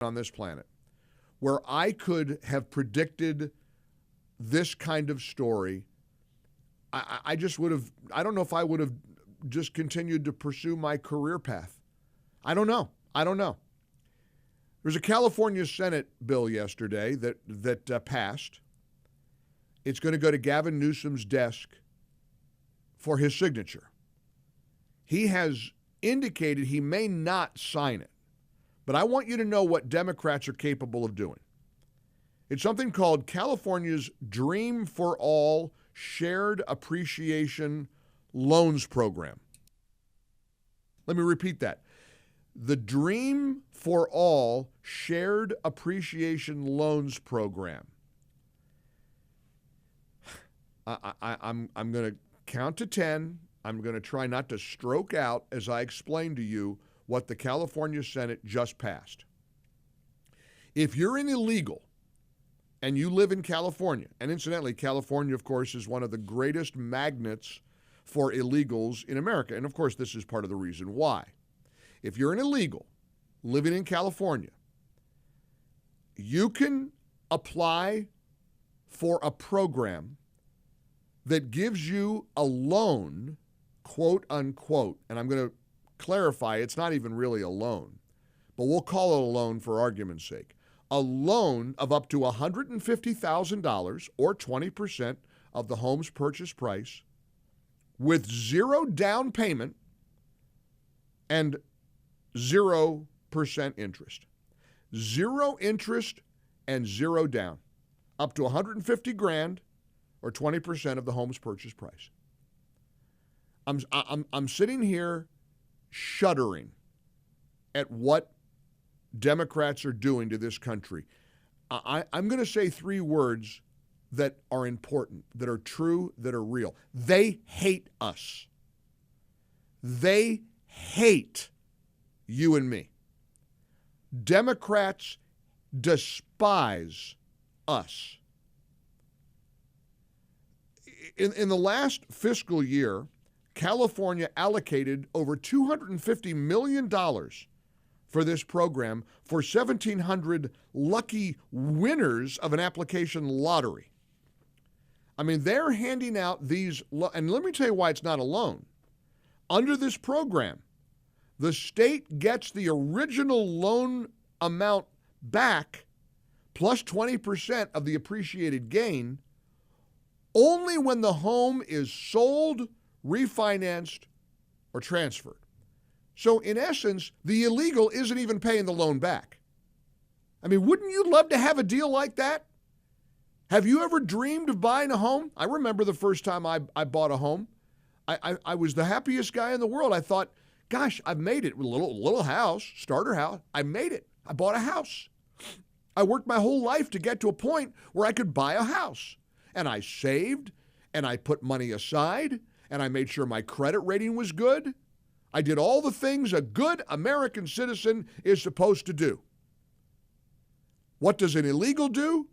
on this planet where I could have predicted this kind of story, I just would have, I don't know if I would have just continued to pursue my career path. I don't know. There's a California Senate bill yesterday that passed. It's going to go to Gavin Newsom's desk for his signature. He has indicated he may not sign it, but I want you to know what Democrats are capable of doing. It's something called California's Dream for All Shared Appreciation Loans Program. Let me repeat that. The Dream for All Shared Appreciation Loans Program. I'm going to count to 10. I'm going to try not to stroke out as I explain to you what the California Senate just passed. If you're an illegal and you live in California, and incidentally, California, of course, is one of the greatest magnets for illegals in America. And of course, this is part of the reason why. If you're an illegal living in California, you can apply for a program that gives you a loan, quote unquote, and I'm going to clarify, it's not even really a loan, but we'll call it a loan for argument's sake. A loan of up to $150,000 or 20% of the home's purchase price with zero down payment and 0% interest. Zero interest and zero down. Up to $150,000 or 20% of the home's purchase price. I'm sitting here shuddering at what Democrats are doing to this country. I'm going to say three words that are important, that are true, that are real. They hate us. They hate you and me. Democrats despise us. In the last fiscal year, California allocated over $250 million for this program for 1,700 lucky winners of an application lottery. I mean, they're handing out these, and let me tell you why it's not a loan. Under this program, the state gets the original loan amount back plus 20% of the appreciated gain only when the home is sold, refinanced, or transferred. So in essence, the illegal isn't even paying the loan back. I mean, wouldn't you love to have a deal like that? Have you ever dreamed of buying a home? I remember the first time I bought a home. I was the happiest guy in the world. I thought, gosh, I've made it. A little house, starter house. I made it. I bought a house. I worked my whole life to get to a point where I could buy a house. And I saved, and I put money aside, and I made sure my credit rating was good. I did all the things a good American citizen is supposed to do. What does an illegal do?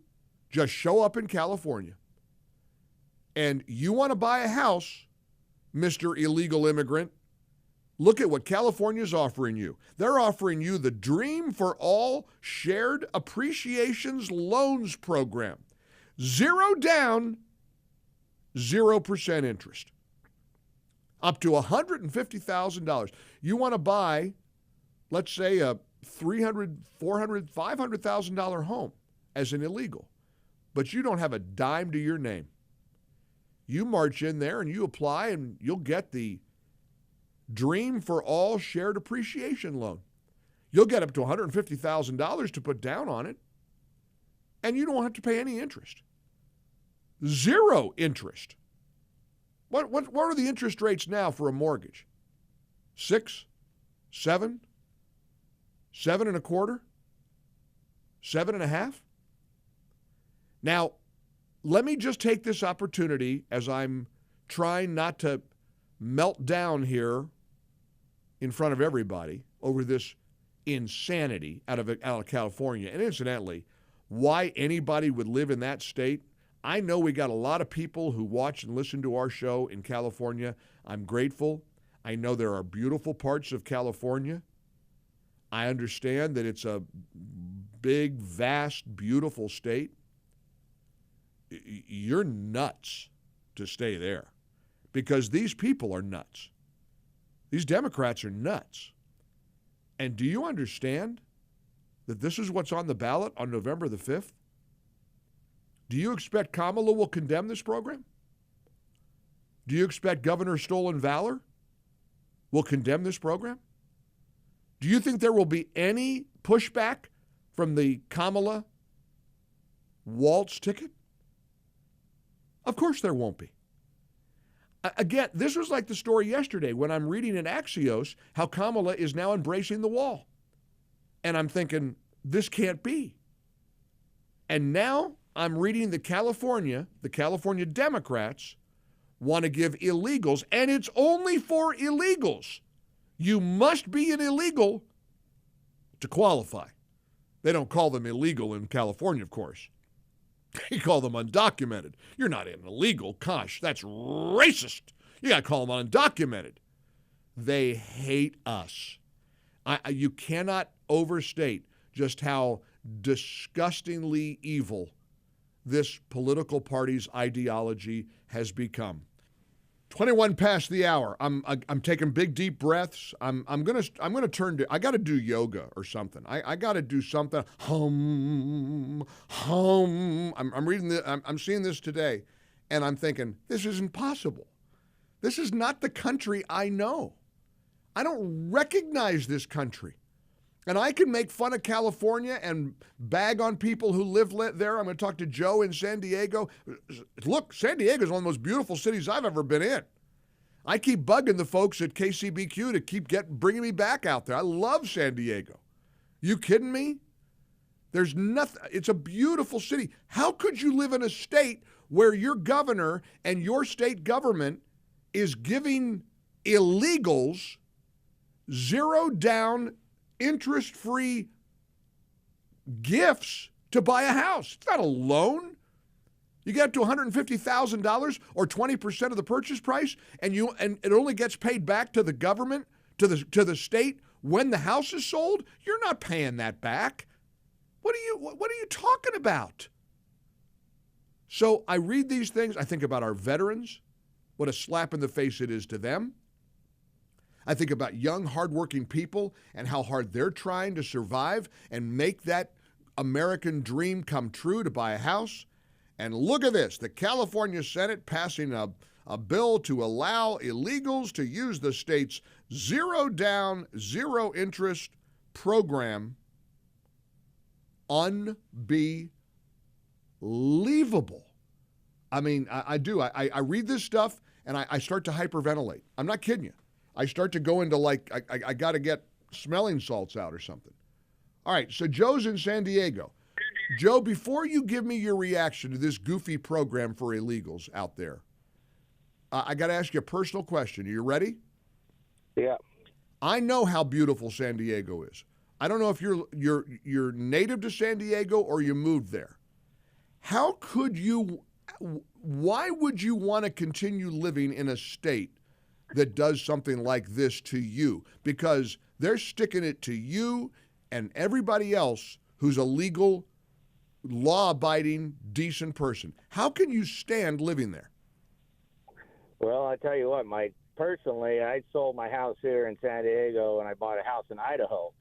Just show up in California. And you want to buy a house, Mr. Illegal Immigrant, look at what California's offering you. They're offering you the Dream for All Shared Appreciations Loans Program. Zero down, 0% interest. Up to $150,000. You want to buy, let's say, a $300,000, $400,000, $500,000 home as an illegal, but you don't have a dime to your name. You march in there and you apply and you'll get the Dream for All Shared Appreciation Loan. You'll get up to $150,000 to put down on it, and you don't have to pay any interest. Zero interest. What are the interest rates now for a mortgage? 6, 7, 7.25, 7.5? Now, let me just take this opportunity as I'm trying not to melt down here in front of everybody over this insanity out of California. And incidentally, why anybody would live in that state, I know we got a lot of people who watch and listen to our show in California. I'm grateful. I know there are beautiful parts of California. I understand that it's a big, vast, beautiful state, you're nuts to stay there because these people are nuts. These Democrats are nuts. And do you understand that this is what's on the ballot on November the 5th? Do you expect Kamala will condemn this program? Do you expect Governor Stolen Valor will condemn this program? Do you think there will be any pushback from the Kamala waltz ticket? Of course there won't be. Again, this was like the story yesterday when I'm reading in Axios how Kamala is now embracing the wall. And I'm thinking, this can't be. And now I'm reading the California Democrats want to give illegals, and it's only for illegals. You must be an illegal to qualify. They don't call them illegal in California, of course. They call them undocumented. You're not an illegal. Gosh, that's racist. You got to call them undocumented. They hate us. You cannot overstate just how disgustingly evil this political party's ideology has become. 21 past the hour. I'm taking big deep breaths. I'm gonna turn to. I got to do yoga or something. I got to do something. Hum. I'm reading this. I'm seeing this today, and I'm thinking this isn't possible. This is not the country I know. I don't recognize this country. And I can make fun of California and bag on people who live there. I'm going to talk to Joe in San Diego. Look, San Diego is one of the most beautiful cities I've ever been in. I keep bugging the folks at KCBQ to keep bringing me back out there. I love San Diego. You kidding me? There's nothing. It's a beautiful city. How could you live in a state where your governor and your state government is giving illegals zero down interest-free gifts to buy a house? It's not a loan. You get up to $150,000 or 20% of the purchase price, and it only gets paid back to the government, to the state when the house is sold. You're not paying that back. What are you talking about? So I read these things. I think about our veterans, what a slap in the face it is to them. I think about young, hardworking people and how hard they're trying to survive and make that American dream come true to buy a house. And look at this, the California Senate passing a bill to allow illegals to use the state's zero down, zero interest program. Unbelievable. I mean, I do. I read this stuff and I start to hyperventilate. I'm not kidding you. I start to go into I got to get smelling salts out or something. All right, so Joe's in San Diego. Joe, before you give me your reaction to this goofy program for illegals out there, I got to ask you a personal question. Are you ready? Yeah. I know how beautiful San Diego is. I don't know if you're native to San Diego or you moved there. Why would you want to continue living in a state that does something like this to you? Because they're sticking it to you and everybody else who's a legal, law-abiding, decent person. How can you stand living there? Well, I tell you what, personally, I sold my house here in San Diego and I bought a house in Idaho.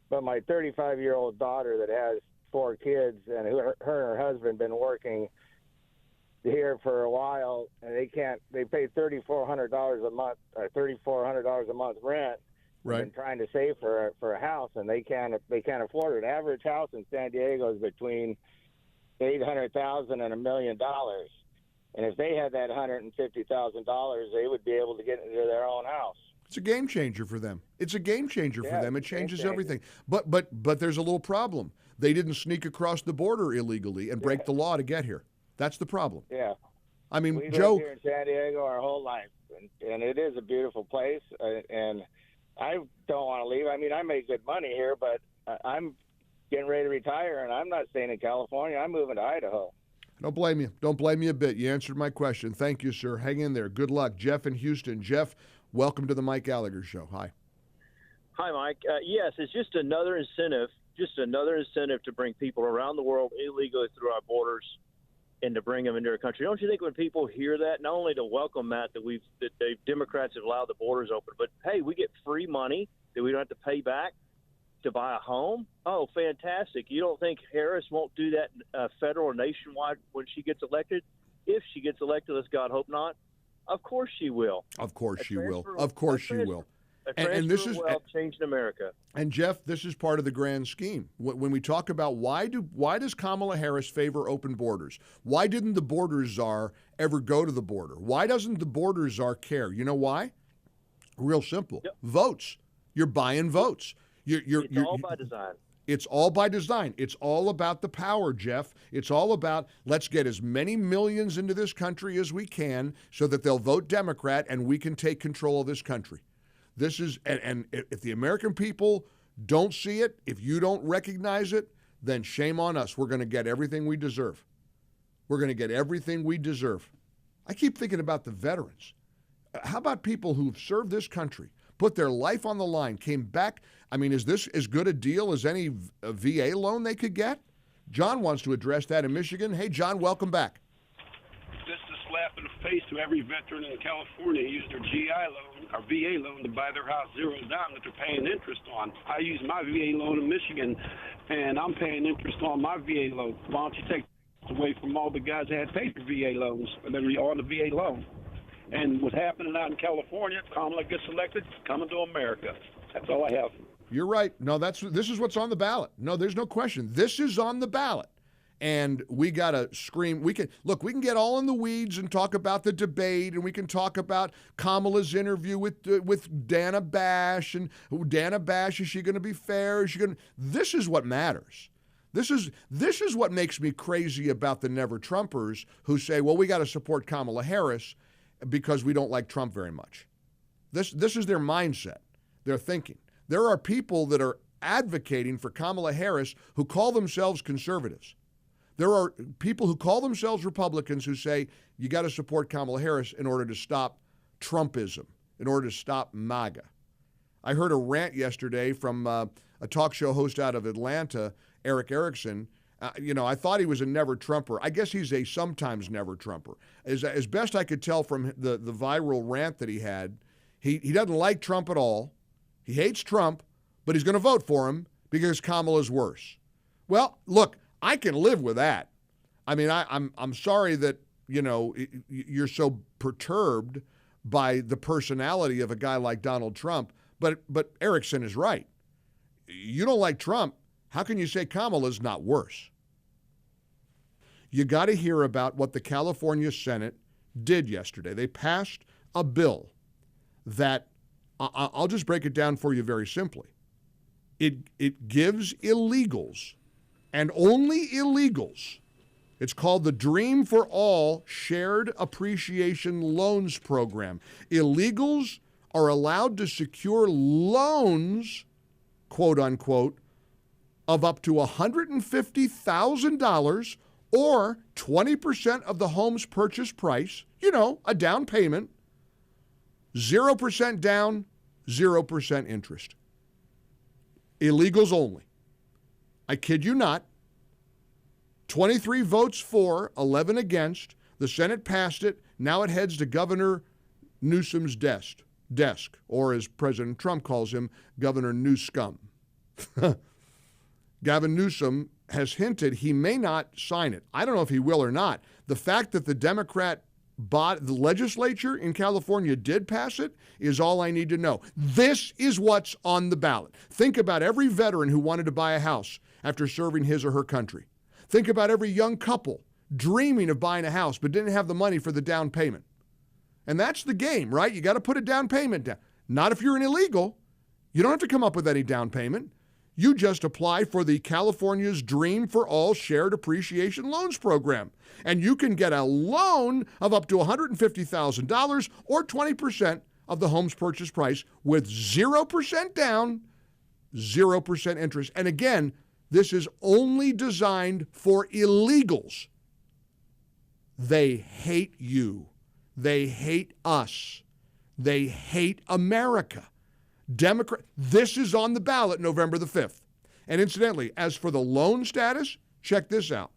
But my 35-year-old daughter that has 4 kids and her and her husband been working here for a while, and they pay $3,400 a month or $3,400 a month rent. Right. Been trying to save for a house, and they can't afford it. Average house in San Diego is between $800,000 and $1 million, and if they had that $150,000, they would be able to get into their own house. It's a game changer for them. It's a game changer for them. It changes everything. But there's a little problem. They didn't sneak across the border illegally and break the law to get here. That's the problem. Yeah. I mean, we Joe. lived here in San Diego our whole life, and it is a beautiful place, and I don't want to leave. I mean, I make good money here, but I'm getting ready to retire, and I'm not staying in California. I'm moving to Idaho. Don't blame you. Don't blame me a bit. You answered my question. Thank you, sir. Hang in there. Good luck. Jeff in Houston. Jeff, welcome to the Mike Gallagher Show. Hi. Hi, Mike. Yes, it's just another incentive just another incentive to bring people around the world illegally through our borders and to bring them into our country. Don't you think when people hear that, not only to welcome that the Democrats have allowed the borders open, but hey, we get free money that we don't have to pay back to buy a home? Oh, fantastic. You don't think Harris won't do that federal or nationwide when she gets elected? If she gets elected, let's God hope not. Of course she will. Of course she will. Of course she will. And this is wealth changing America. And Jeff, this is part of the grand scheme. When we talk about why does Kamala Harris favor open borders? Why didn't the border czar ever go to the border? Why doesn't the border czar care? You know why? Real simple. Yep. Votes. You're buying votes. It's all by design. It's all by design. It's all about the power, Jeff. It's all about let's get as many millions into this country as we can so that they'll vote Democrat and we can take control of this country. This is, and if the American people don't see it, if you don't recognize it, then shame on us. We're going to get everything we deserve. We're going to get everything we deserve. I keep thinking about the veterans. How about people who've served this country, put their life on the line, came back? I mean, is this as good a deal as any VA loan they could get? John wants to address that in Michigan. Hey, John, welcome back. This is a slap in the face to every veteran in California who used their GI loan or VA loan to buy their house zeros down that they're paying interest on. I use my VA loan in Michigan, and I'm paying interest on my VA loan. Why don't you take away from all the guys that had paper VA loans and then on the VA loan? And what's happening out in California, Kamala gets elected, coming to America. That's all I have. You're right. No, this is what's on the ballot. No, there's no question. This is on the ballot. And we got to scream. We can get all in the weeds and talk about the debate, and we can talk about Kamala's interview with Dana Bash, and Dana Bash, is she going to be fair? Is she going to? This is what matters. This is what makes me crazy about the Never Trumpers who say, well, we got to support Kamala Harris because we don't like Trump very much. This is their mindset, their thinking. There are people that are advocating for Kamala Harris who call themselves conservatives. There are people who call themselves Republicans who say you got to support Kamala Harris in order to stop Trumpism, in order to stop MAGA. I heard a rant yesterday from a talk show host out of Atlanta, Eric Erickson. I thought he was a never Trumper. I guess he's a sometimes never Trumper. As best I could tell from the viral rant that he had, he doesn't like Trump at all. He hates Trump, but he's going to vote for him because Kamala's worse. Well, look, I can live with that. I mean, I'm sorry that, you're so perturbed by the personality of a guy like Donald Trump, but Erickson is right. You don't like Trump. How can you say Kamala's not worse? You got to hear about what the California Senate did yesterday. They passed a bill that, I'll just break it down for you very simply. It gives illegals, and only illegals, it's called the Dream for All Shared Appreciation Loans Program. Illegals are allowed to secure loans, quote unquote, of up to $150,000 or 20% of the home's purchase price, a down payment, 0% down, 0% interest. Illegals only. I kid you not. 23 votes for, 11 against. The Senate passed it. Now it heads to Governor Newsom's desk, or as President Trump calls him, Governor Newscum. Gavin Newsom has hinted he may not sign it. I don't know if he will or not. The fact that the Democrat the legislature in California did pass it is all I need to know. This is what's on the ballot. Think about every veteran who wanted to buy a house after serving his or her country. Think about every young couple dreaming of buying a house but didn't have the money for the down payment. And that's the game, right? You got to put a down payment down. Not if you're an illegal. You don't have to come up with any down payment. You just apply for the California's Dream for All Shared Appreciation Loans Program. And you can get a loan of up to $150,000 or 20% of the home's purchase price with 0% down, 0% interest. And again, this is only designed for illegals. They hate you. They hate us. They hate America. This is on the ballot November the 5th. And incidentally, as for the loan status, check this out.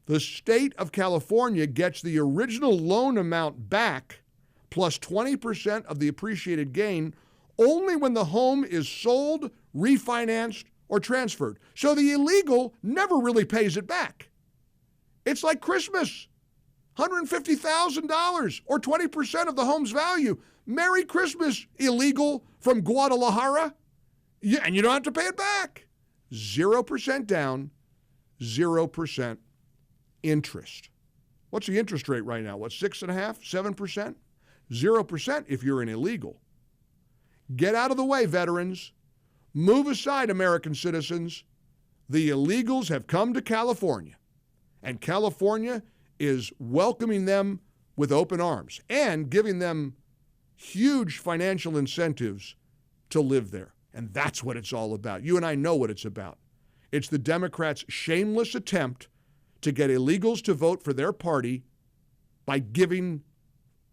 The state of California gets the original loan amount back plus 20% of the appreciated gain only when the home is sold, refinanced, or transferred. So the illegal never really pays it back. It's like Christmas, $150,000 or 20% of the home's value. Merry Christmas, illegal from Guadalajara. Yeah, and you don't have to pay it back. 0% down, 0% interest. What's the interest rate right now? What, 6.5%, 7%? 0% if you're an illegal. Get out of the way, veterans. Move aside, American citizens. The illegals have come to California, and California is welcoming them with open arms and giving them huge financial incentives to live there. And that's what it's all about. You and I know what it's about. It's the Democrats' shameless attempt to get illegals to vote for their party by giving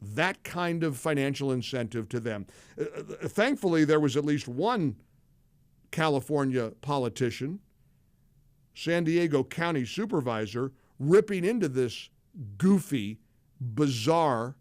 that kind of financial incentive to them. Thankfully, there was at least one California politician, San Diego County Supervisor, ripping into this goofy, bizarre,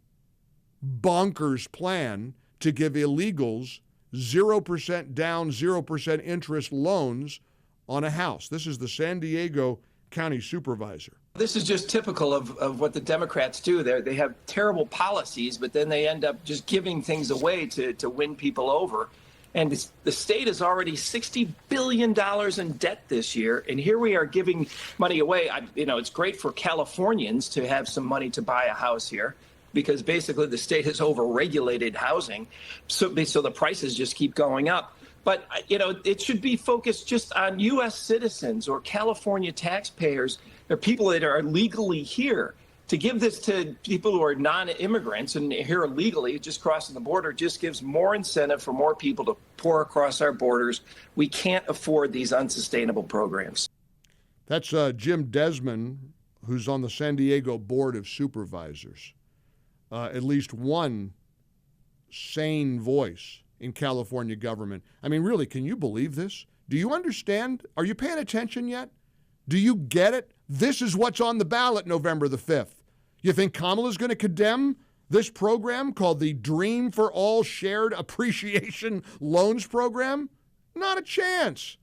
bonkers plan to give illegals 0% down, 0% interest loans on a house. This is the San Diego County Supervisor. This is just typical of what the Democrats do. They have terrible policies, but then they end up just giving things away to win people over. And the state is already $60 billion in debt this year, and here we are giving money away. It's great for Californians to have some money to buy a house here, because basically the state has overregulated housing, so the prices just keep going up. But, it should be focused just on U.S. citizens or California taxpayers or people that are legally here. To give this to people who are non-immigrants and here illegally, just crossing the border, just gives more incentive for more people to pour across our borders. We can't afford these unsustainable programs. That's Jim Desmond, who's on the San Diego Board of Supervisors. At least one sane voice in California government. I mean, really, can you believe this? Do you understand? Are you paying attention yet? Do you get it? This is what's on the ballot November the 5th. You think Kamala's going to condemn this program called the Dream for All Shared Appreciation Loans Program? Not a chance.